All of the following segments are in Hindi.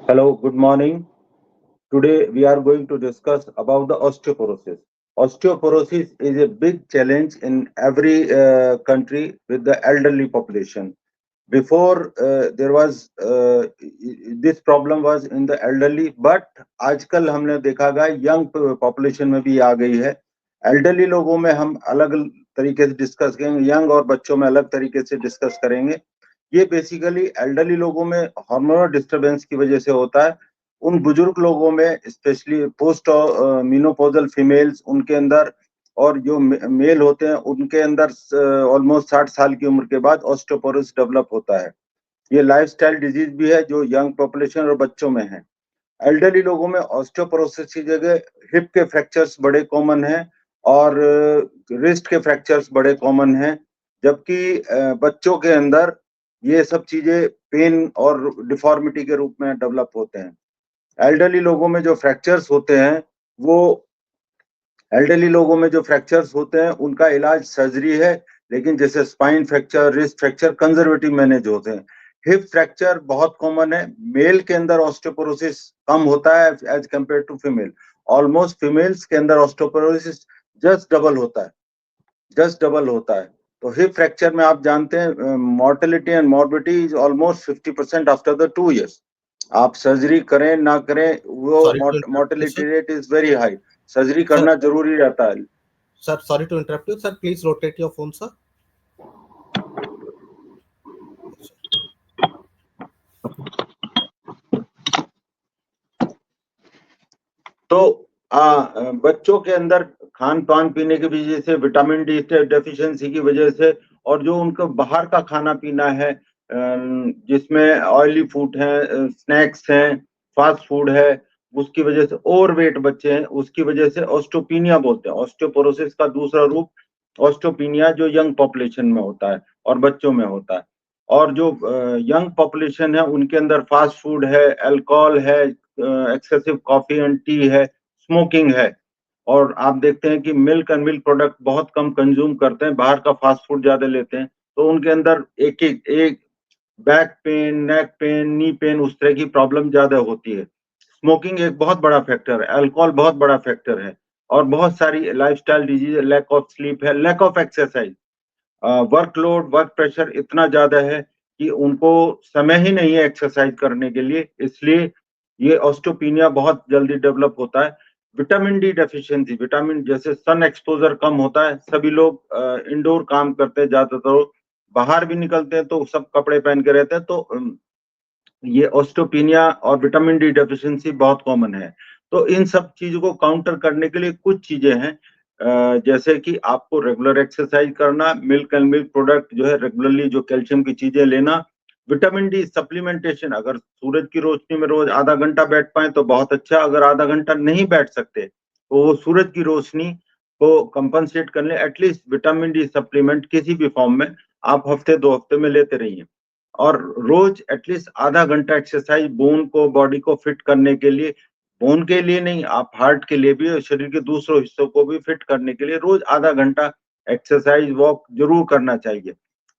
Hello, good morning. Today we are going to discuss about the osteoporosis. Osteoporosis is a big challenge in every country with the elderly population. Before there was this problem was in the elderly, but आजकल हमने देखा गया यंग पॉपुलेशन में भी आ गई है. एल्डरली लोगों में हम अलग तरीके से डिस्कस करेंगे, यंग और बच्चों में अलग तरीके से डिस्कस करेंगे. ये बेसिकली एल्डरली लोगों में हार्मोनल डिस्टरबेंस की वजह से होता है. उन बुजुर्ग लोगों में स्पेशली पोस्ट मेनोपॉजल फीमेल्स उनके अंदर और जो मेल होते हैं उनके अंदर ऑलमोस्ट 60 साल की उम्र के बाद ऑस्टियोपोरोसिस डेवलप होता है. ये लाइफस्टाइल डिजीज भी है जो यंग पॉपुलेशन और बच्चों में है. एल्डरली लोगों में ऑस्टियोपोरोसिस की जगह हिप के फ्रैक्चर्स बड़े कॉमन हैं और रिस्ट के फ्रैक्चर्स बड़े कॉमन हैं, जबकि बच्चों के अंदर ये सब चीजें पेन और डिफॉर्मिटी के रूप में डेवलप होते हैं. एल्डरली लोगों में जो फ्रैक्चर्स होते हैं वो एल्डरली लोगों में जो फ्रैक्चर्स होते हैं उनका इलाज सर्जरी है, लेकिन जैसे spine fracture, wrist fracture conservative manage होते हैं. हिप फ्रैक्चर बहुत कॉमन है. मेल के अंदर ऑस्टियोपोरोसिस कम होता है as compare to female. Almost females के अंदर ऑस्टियोपोरोसिस जस्ट डबल होता है. तो हिप फ्रैक्चर में आप जानते हैं mortality and morbidity is almost 50% after the 2 years. आप सर्जरी करें ना करें वो mortality rate is very high. Surgery करना जरूरी रहता है. Sir, sorry to interrupt you. Sir, please rotate your phone, sir. तो बच्चों के अंदर खान पान पीने की वजह से, विटामिन डी डेफिशिएंसी की वजह से, और जो उनको बाहर का खाना पीना है जिसमें ऑयली फूड है, स्नैक्स हैं, फास्ट फूड है, उसकी वजह से ओवरवेट बच्चे हैं, उसकी वजह से ऑस्टियोपिनिया बोलते हैं. ऑस्टियोपोरोसिस का दूसरा रूप ऑस्टियोपिनिया जो यंग पॉपुलेशन में होता है और बच्चों में होता है. और जो यंग पॉपुलेशन है उनके अंदर फास्ट फूड है, अल्कोहल है, एक्सेसिव कॉफी एंड टी है, स्मोकिंग है. और आप देखते हैं कि मिल्क एंड मिल्क प्रोडक्ट बहुत कम कंज्यूम करते हैं, बाहर का फास्ट फूड ज्यादा लेते हैं, तो उनके अंदर एक back pain, neck pain, knee pain, उस तरह की प्रॉब्लम ज्यादा होती है. स्मोकिंग एक बहुत बड़ा फैक्टर है, अल्कोहल बहुत बड़ा फैक्टर है, और बहुत सारी lifestyle disease, lack of sleep है, lack of exercise. Workload, work pressure इतना ज्यादा है कि उनको समय ही नहीं है एक्सरसाइज करने के लिए, इसलिए ये ऑस्टियोपिनिया बहुत जल्दी डेवलप होता है. विटामिन डी डेफिशिएंसी, विटामिन जैसे सन एक्सपोजर कम होता है, सभी लोग इंडोर काम करते हैं, ज्यादातर बाहर भी निकलते हैं तो सब कपड़े पहन के रहते हैं, तो ये ऑस्टियोपिनिया और विटामिन डी डेफिशिएंसी बहुत कॉमन है. तो इन सब चीजों को काउंटर करने के लिए कुछ चीजें हैं, जैसे कि आपको रेगुलर एक्सरसाइज करना, मिल्क एंड मिल्क प्रोडक्ट जो है रेगुलरली, जो कैल्शियम की चीजें लेना, विटामिन डी सप्लीमेंटेशन. अगर सूरज की रोशनी में रोज आधा घंटा बैठ पाए तो बहुत अच्छा, अगर आधा घंटा नहीं बैठ सकते तो वो सूरज की रोशनी को कंपनसेट करने एटलीस्ट विटामिन डी सप्लीमेंट किसी भी फॉर्म में आप हफ्ते 2 हफ्ते में लेते रहिए. और रोज एटलीस्ट आधा घंटा एक्सरसाइज बोन को, बॉडी को फिट करने के लिए, बोन के लिए नहीं, आप हार्ट के लिए भी और शरीर के दूसरों हिस्सों को भी फिट करने के लिए रोज आधा घंटा एक्सरसाइज, वॉक जरूर करना चाहिए.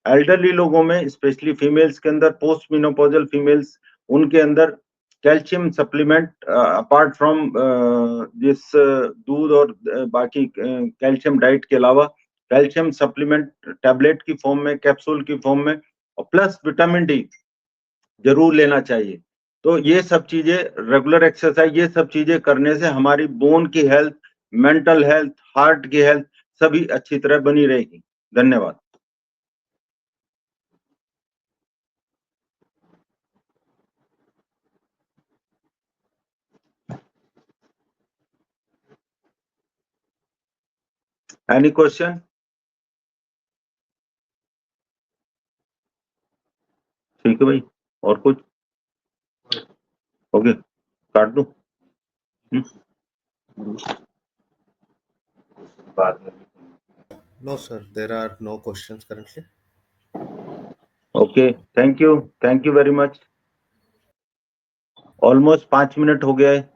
एल्डरली लोगों में स्पेशली फीमेल्स के अंदर, पोस्ट मेनोपॉजल फीमेल्स, उनके अंदर कैल्शियम सप्लीमेंट अपार्ट फ्रॉम जिस दूध और बाकी कैल्शियम डाइट के अलावा कैल्शियम सप्लीमेंट टैबलेट की फॉर्म में, कैप्सूल की फॉर्म में, और प्लस विटामिन डी जरूर लेना चाहिए. तो ये सब चीजें, रेगुलर एक्सरसाइज, ये सब चीजें करने से हमारी बोन की हेल्थ, मेंटल हेल्थ, हार्ट की हेल्थ सभी अच्छी तरह बनी रहेगी. धन्यवाद. Any question? ठीक है भाई, और कुछ? ओके, काट दूं? No, sir. There are no questions currently. Okay, thank you very much. Almost 5 minute हो गया है.